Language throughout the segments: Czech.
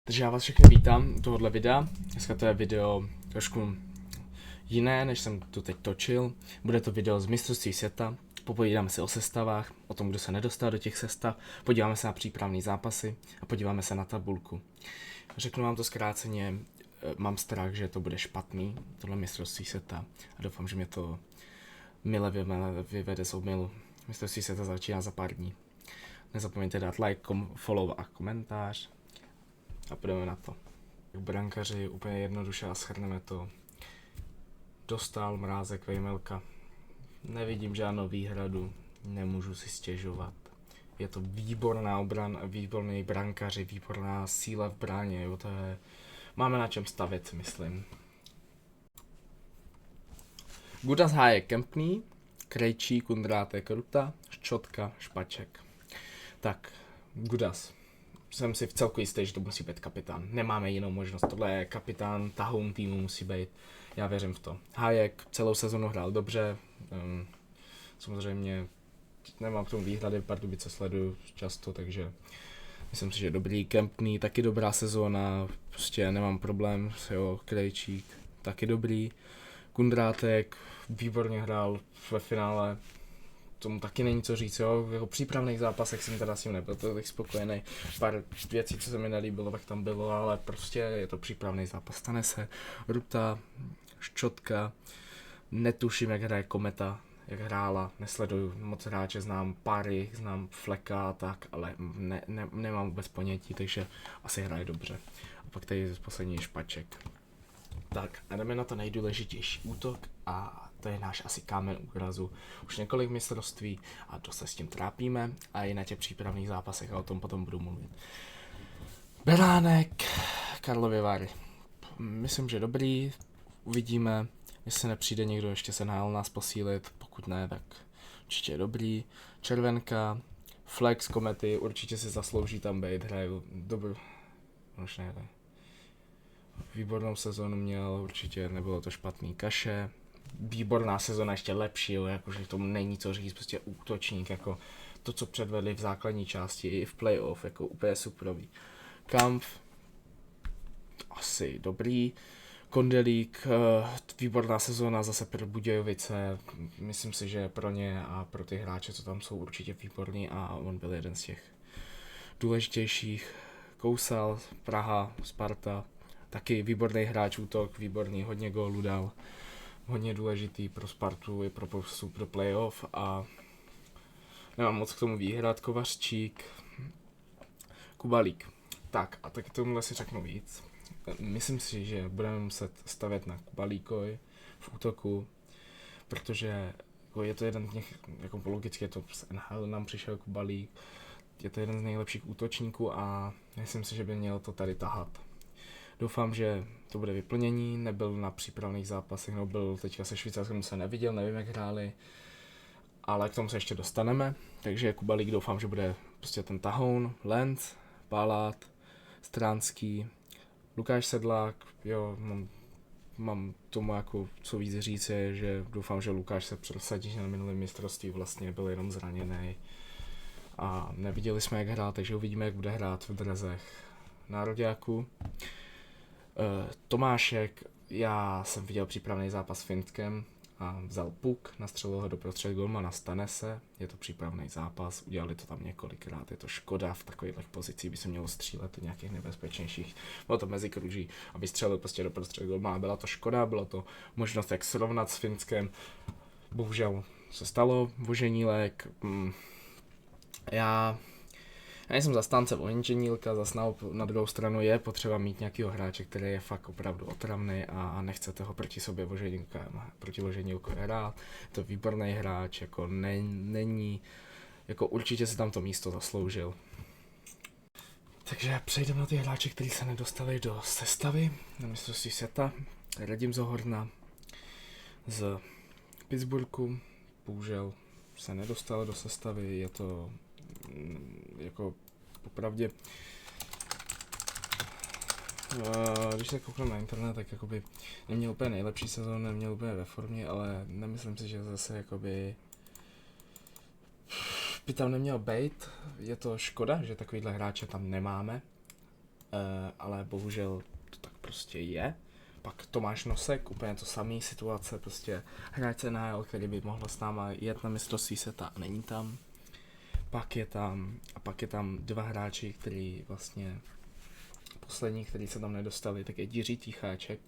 Takže já vás všechny vítám u tohohle videa. Dneska to je video trošku jiné, než jsem tu teď točil. Bude to video z mistrovství světa. Popovídáme se o sestavách, o tom, kdo se nedostal do těch sestav, podíváme se na přípravné zápasy a podíváme se na tabulku. Řeknu vám to zkráceně, mám strach, že to bude špatný, tohle mistrovství světa, a doufám, že mě to mile vyvede z omylu. Mistrovství světa začíná za pár dní. Nezapomeňte dát like, follow a komentář. A půjdeme na to. Brankaři úplně jednoduše a shrneme to. Dostal Mrázek Vejmelka. Nevidím žádnou výhradu, nemůžu si stěžovat. Je to výborná obrana, výborný brankaři, výborná síla v bráně, jo, to je... Máme na čem stavět, myslím. Gudas, Hájek, Kempný, Krejčí, Kundrátek, Ruta, Ščotka, Špaček. Tak, Gudas. Jsem si v celku jistý, že to musí být kapitán. Nemáme jinou možnost. Tohle je kapitán, tahoun týmu musí být. Já věřím v to. Hájek celou sezonu hrál dobře. Samozřejmě nemám k tomu výhrady, Pardubice sleduju často, takže myslím si, že dobrý. Kempný, taky dobrá sezóna. Prostě nemám problém. Jo, Krejčík, taky dobrý. Kundrátek, výborně hrál ve finále. Tomu taky není co říct, jo, jako přípravných zápasech jsem teda s tím nebyl tak spokojený, pár věcí, co se mi nelíbilo, tak tam bylo, ale prostě je to přípravný zápas, stane se. Ruta, Ščotka, netuším, jak hraje Kometa, jak hrála, nesleduju moc hráče, znám pár znám Fleka a tak, ale nemám vůbec ponětí, takže asi hraje dobře. A pak tady poslední Špaček. Tak a jdeme na to nejdůležitější útok a to je náš asi kámen úrazu. Už několik mistrovství a dost se s tím trápíme a i na těch přípravných zápasech a o tom potom budu mluvit. Beránek, Karlovy Vary. Myslím, že dobrý, uvidíme, jestli nepřijde někdo ještě se nás posílit, pokud ne, tak určitě je dobrý. Červenka, Flex, Komety, určitě si zaslouží tam být, hraje dobrý, už ne. Výbornou sezonu měl, určitě nebylo to špatný. Kaše, výborná sezona, ještě lepší, jo, jakože tomu není co říct, prostě útočník, jako to, co předvedli v základní části i v playoff, jako úplně superový. Kampf, asi dobrý. Kondelík, výborná sezona zase pro Budějovice, myslím si, že pro ně a pro ty hráče, co tam jsou, určitě výborný a on byl jeden z těch důležitějších. Kousal, Praha, Sparta, taky výborný hráč, útok, výborný, hodně gólů dal, hodně důležitý pro Spartu i pro postup pro playoff a nemám moc k tomu výhrad. Kovařčík, Kubalík. Tak a tak tomuhle si řeknu víc. Myslím si, že budeme muset stavět na Kubalíkovi v útoku, protože jako je to jeden z nich, jako logicky je to z NHL nám přišel Kubalík, je to jeden z nejlepších útočníků a myslím si, že by měl to tady tahat. Doufám, že to bude vyplnění, nebyl na přípravných zápasech, no byl teďka se Švýcarskem, se neviděl, nevím jak hráli, ale k tomu se ještě dostaneme, takže Kubalík doufám, že bude prostě ten tahoun, Lenz, Palát, Stránský, Lukáš Sedlák, jo, mám tomu jako co víc říct je, že doufám, že Lukáš se prosadí, že na minulém mistrovství vlastně byl jenom zraněný a neviděli jsme jak hrát, takže uvidíme jak bude hrát v drezech nároďáků. Tomášek, já jsem viděl přípravný zápas s Finskem a vzal puk, nastřelil ho do prostřed golmana, stane se, je to přípravný zápas, udělali to tam několikrát, je to škoda, v takových pozicích by se mělo střílet do nějakých nebezpečnějších, bylo to mezi kruží, aby střelil prostě do prostřed golmana, byla to škoda, bylo to možnost jak srovnat s Finskem, bohužel se stalo, Voženílek, já nejsem zastánce Voženílka, zas na druhou stranu je potřeba mít nějakýho hráče, který je fakt opravdu otravný a nechcete ho proti sobě proti Voženílku hrát. Je to výborný hráč, jako není, jako určitě si tam to místo zasloužil. Takže přejdeme na ty hráče, kteří se nedostali do sestavy na mistrovství světa. Radim Zohorna z Pittsburghu, bohužel se nedostal do sestavy, je to jako popravdě, když se kouknu na internet, tak jakoby neměl úplně nejlepší sezónu, neměl úplně ve formě, ale nemyslím si, že zase jakoby by tam neměl být. Je to škoda, že takovýhle hráče tam nemáme. ale bohužel to tak prostě je. Pak Tomáš Nosek, úplně to samý situace, prostě hráč NHL, který by mohl s náma jet na mistrovství světa a není tam. Pak je tam 2 hráči, který vlastně poslední, který se tam nedostali, tak je Jiří Ticháček,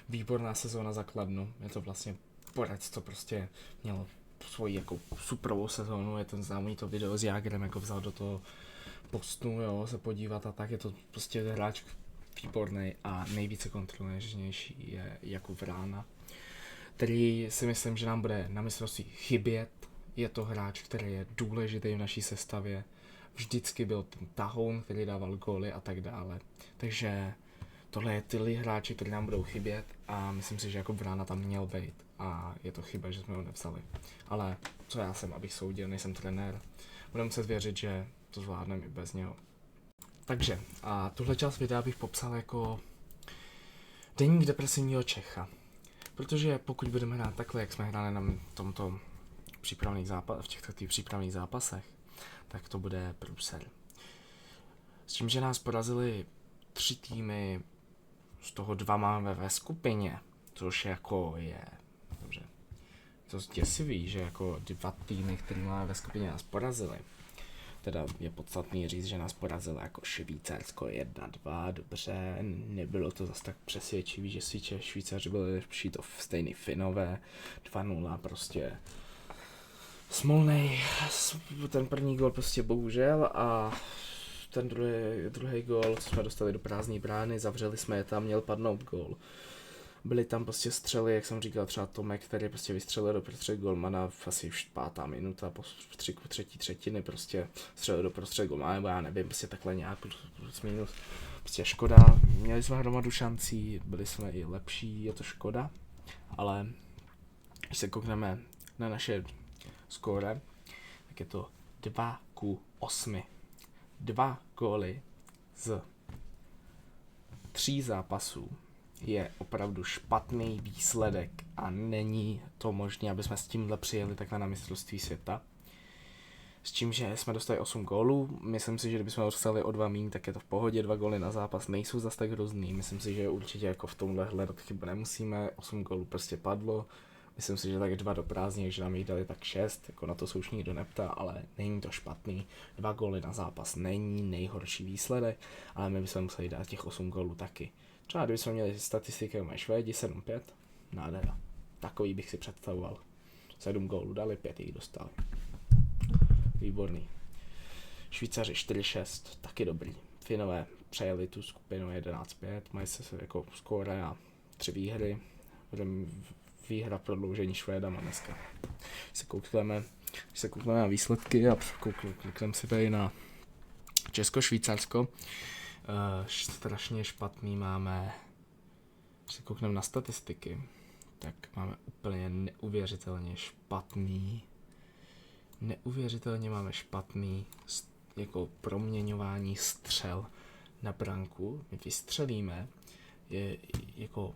výborná sezóna za Kladno, je to vlastně borec, co prostě měl svoji jako superovou sezónu, je ten známý to video s Jágrem, jako vzal do toho Bostonu, jo, se podívat a tak, je to prostě hráč výborný a nejvíce kontrolnější je Jakub Vrána, který si myslím, že nám bude na mistrovství chybět. Je to hráč, který je důležitý v naší sestavě, vždycky byl ten tahoun, který dával góly a tak dále. Takže tohle je ty hráči, kteří nám budou chybět a myslím si, že jako Vrána tam měl být a je to chyba, že jsme ho nevzali. Ale co já jsem, abych soudil, nejsem trenér. Budeme muset věřit, že to zvládneme i bez něho. Takže a tuhle část videa bych popsal jako deník depresivního Čecha. Protože pokud budeme hrát takhle, jak jsme hráli na tomto v těchto přípravných zápasech, tak to bude průser. S tím, že nás porazili 3 týmy, z toho 2 máme ve skupině, což jako je, dobře, to děsivý, že jako 2 týmy, které máme ve skupině, nás porazili. Teda je podstatný říct, že nás porazilo jako Švýcarsko 1-2, dobře, nebylo to zase tak přesvědčivý, že Švýcaři byli lepší, to stejný Finové, 2-0 prostě. Smolnej, ten první gól prostě bohužel a ten druhý gól, co jsme dostali do prázdné brány, zavřeli jsme je tam, měl padnout gól. Byly tam prostě střely, jak jsem říkal, třeba Tomek, který prostě vystřelil do prostřed golmana v asi 5. minuta po střiku 3. třetiny, prostě střelil do prostřed golmana, nebo já nevím, prostě takhle nějak plus minus. Prostě škoda, měli jsme hromadu šancí, byli jsme i lepší, je to škoda, ale když se koukneme na naše skóre, tak je to 2-8. 2 góly z 3 zápasů je opravdu špatný výsledek a není to možné, aby jsme s tímhle přijeli takhle na mistrovství světa. S tím, že jsme dostali 8 gólů, myslím si, že kdybychom dostali o 2 míň, tak je to v pohodě, 2 góly na zápas nejsou zas tak hrozný, myslím si, že určitě jako v tomhle hledat chybu nemusíme, 8 gólů prostě padlo. Myslím si, že tak 2 do prázdných, že nám jich dali tak 6, jako na to se už nikdo neptá, ale není to špatný. 2 góly na zápas není nejhorší výsledek, ale my bychom museli dát těch 8 gólů taky. Třeba kdybychom měli statistiky, jako mají Švédi 7-5, nádhera. Takový bych si představoval. 7 gólů dali, 5 jich dostali. Výborný. Švýcaři 4-6, taky dobrý. Finové přejeli tu skupinu 11-5, mají se jako skóre a 3 výhry. Budeme výhra v prodloužení Švédama dneska. Když se koukneme na výsledky a koukneme si tady na Česko-Švýcarsko, strašně špatný máme, když se koukneme na statistiky, tak máme úplně neuvěřitelně máme špatný jako proměňování střel na branku. My vystřelíme, jako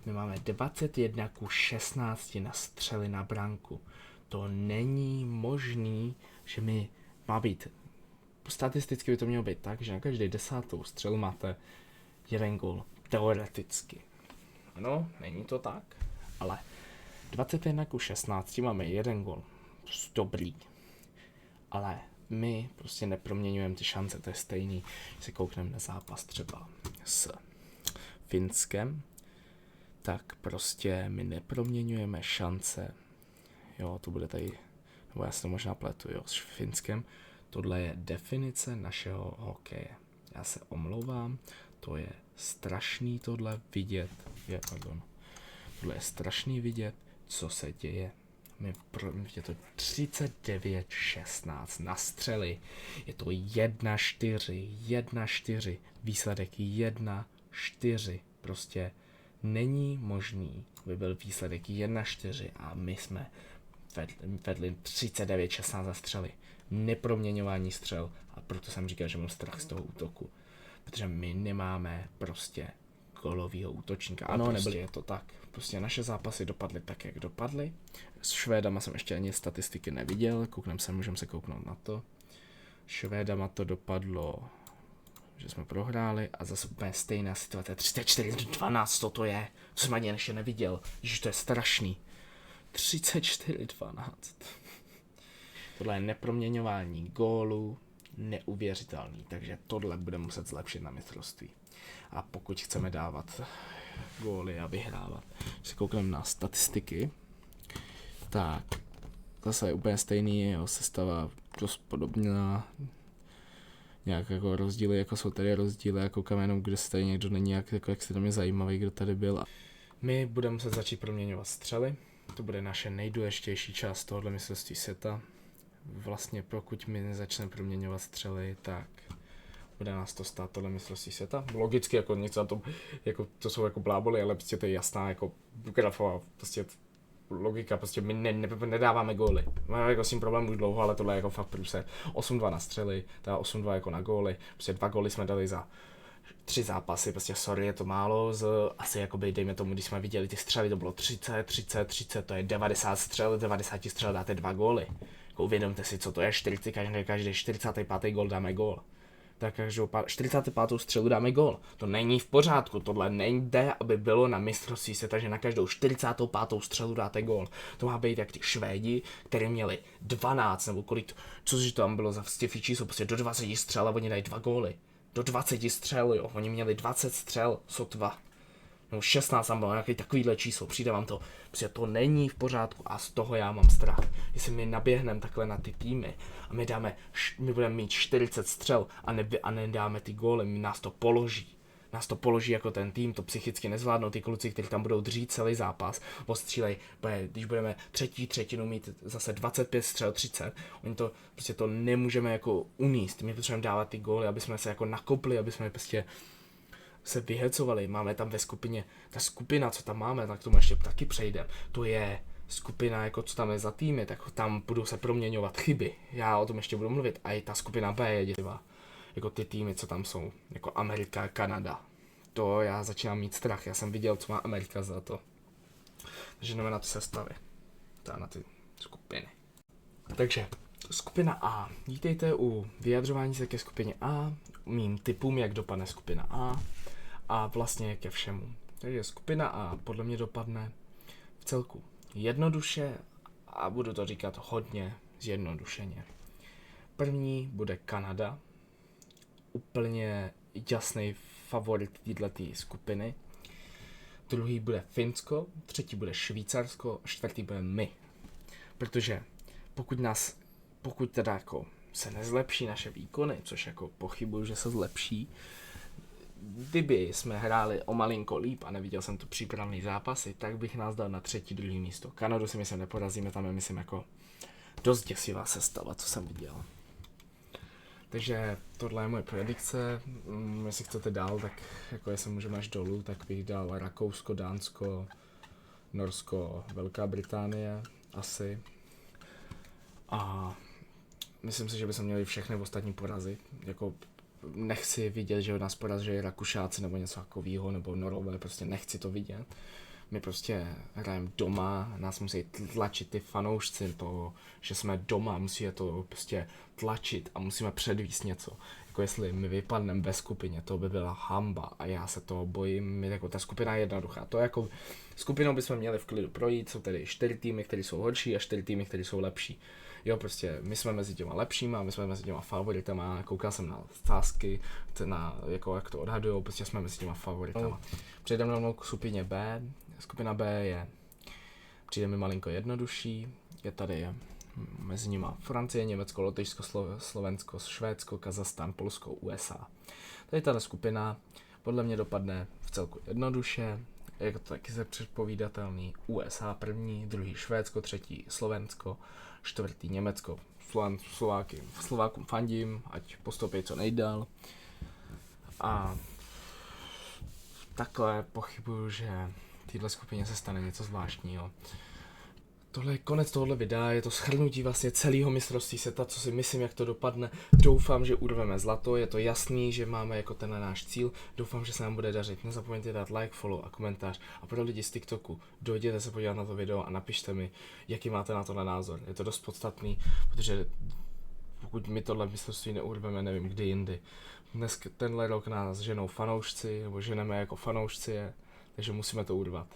my máme 21-16 na střely na branku. To není možný, že mi má být, statisticky by to mělo být tak, že na každý 10. střelu máte 1 gól. Teoreticky. Ano, není to tak, ale 21-16 máme 1 gól. Dobrý. Ale my prostě neproměňujeme ty šance, to je stejný. Když se koukneme na zápas třeba s Finskem, tak prostě my neproměňujeme šance, jo, to bude tady, nebo já si to možná pletu, jo, s Finskem, tohle je definice našeho hokeje. Já se omlouvám, to je strašný tohle vidět, tohle je strašný vidět, co se děje. Je to 39-16 na střely, je to 1-4, výsledek 1-4, prostě není možný, aby byl výsledek 1-4 a my jsme vedli 39-16 za střely. Neproměňování střel a proto jsem říkal, že mám strach z toho útoku. Protože my nemáme prostě gólovýho útočníka. Ano, prostě je to tak. Prostě naše zápasy dopadly tak, jak dopadly. S Švédama jsem ještě ani statistiky neviděl, můžeme se kouknout na to. Švédama to dopadlo že jsme prohráli a zase úplně stejná situace, 34-12, to je, co jsem ani ještě neviděl, že to je strašný. 34-12. Tohle je neproměňování gólu, neuvěřitelný, takže tohle bude muset zlepšit na mistrovství. A pokud chceme dávat góly a vyhrávat, když se koukneme na statistiky, tak zase je úplně stejný, jeho sestava dost podobná, nějak jako rozdíly, jako jsou tady rozdíly, jako kamenou, kde se tady někdo není jako extrémně zajímavý, kdo tady byl. My budeme muset začít proměňovat střely, to bude naše nejdůležitější část tohohle mistrovství světa. Vlastně pokud my nezačneme proměňovat střely, tak bude nás to stát tohle mistrovství světa. Logicky jako něco na tom, jako to jsou jako bláboli, ale prostě to je jasná jako grafová prostě logika, prostě my nedáváme góly. Máme jako s tím problém už dlouho, ale tohle je jako fakt průser. 8-2 na střely, teda 8-2 jako na góly, prostě 2 góly jsme dali za 3 zápasy, prostě sorry, je to málo, asi jakoby dejme tomu, když jsme viděli ty střely, to bylo 30, to je 90 střel, 90 střel dáte 2 góly. Jako uvědomte si, co to je, každý 45. gól dáme gól. Tak každou 45. střelu dáme gól. To není v pořádku, tohle nejde, aby bylo na mistrovství světa, že na každou 45. střelu dáte gól. To má být jak ty Švédi, kteří měli 12 nebo kolik, což tam bylo za stěfí číslo, prostě do 20 střel a oni dají 2 góly. Do 20 střel, jo, oni měli 20 střel, sotva. Nebo 16 tam bylo nějaký takovýhle číslo, přijde vám to, protože to není v pořádku a z toho já mám strach. Jestli my naběhneme takhle na ty týmy a my budeme mít 40 střel a nedáme ty góly, nás to položí jako ten tým, to psychicky nezvládnou ty kluci, kteří tam budou dřít celý zápas, ostřílej, když budeme třetí třetinu mít zase 25 střel, 30, oni to, prostě to nemůžeme jako uníst, my potřebujeme dávat ty góly, aby jsme se jako nakopli, aby jsme prostě se vyhecovali, máme tam ve skupině, ta skupina, co tam máme, tak tomu ještě taky přejdem, to je skupina, jako co tam je za týmy, tak tam budou se proměňovat chyby, já o tom ještě budu mluvit, a i ta skupina B je děsivá, jako ty týmy, co tam jsou, jako Amerika, Kanada, to já začínám mít strach, já jsem viděl, co má Amerika za to, takže jdeme na ty sestavy, na ty skupiny. Takže skupina A, vítejte u vyjadřování se ke skupině A, mým tipům, jak dopadne skupina a vlastně ke všemu. Takže skupina A podle mě dopadne v celku jednoduše a budu to říkat hodně zjednodušeně. První bude Kanada, úplně jasný favorit této skupiny. Druhý bude Finsko, třetí bude Švýcarsko, čtvrtý bude my. Protože pokud teda jako se nezlepší naše výkony, což jako pochybuju, že se zlepší, kdyby jsme hráli o malinko líp a neviděl jsem tu přípravný zápasy, tak bych nás dal na třetí, druhý místo. Kanadu si myslím neporazíme, tam je myslím jako dost děsivá sestava, co jsem viděl. Takže tohle je moje predikce, jestli chcete dál, tak jako jestli můžeme až dolů, tak bych dal Rakousko, Dánsko, Norsko, Velká Británie asi. A myslím si, že bychom měli všechny ostatní porazit, jako nechci vidět, že nás porazí Rakušáci nebo něco takového, nebo Norové, prostě nechci to vidět. My prostě hrajeme doma, nás musí tlačit ty fanoušci, to, že jsme doma, musí je to prostě tlačit a musíme předvíst něco. Jako jestli my vypadneme ve skupině, to by byla hamba a já se toho bojím, jako ta skupina je jednoduchá. To jako skupinou bychom měli v klidu projít, jsou tady 4 týmy, které jsou horší a 4 týmy, které jsou lepší. Jo, prostě my jsme mezi těma lepšíma, my jsme mezi těma favoritama, koukal jsem na sázky, jako jak to odhadujou, prostě jsme mezi těma favoritama. Přejdeme rovnou k skupině B. Skupina B přijde mi malinko jednodušší, je tady mezi nima Francie, Německo, Lotyšsko, Slovensko, Švédsko, Kazachstán, Polsko, USA. Tady tato skupina podle mě dopadne v celku jednoduše, je to taky se předpovídatelný. USA první, druhý Švédsko, třetí Slovensko, čtvrtý Německo. Slovákům fandím, ať postoupí co nejdál. A takhle pochybuju, že v této skupině se stane něco zvláštního. Tohle je konec tohohle videa, je to shrnutí vlastně celého mistrovství světa, co si myslím, jak to dopadne. Doufám, že urveme zlato, je to jasný, že máme jako ten náš cíl. Doufám, že se nám bude dařit. Nezapomeňte dát like, follow a komentář. A pro lidi z TikToku, dojděte se podívat na to video a napište mi, jaký máte na to názor. Je to dost podstatný, protože pokud my tohle mistrovství neurveme, nevím kdy jindy. Tenhle rok nás ženou fanoušci, nebo ženeme jako fanoušci je, takže musíme to urvat.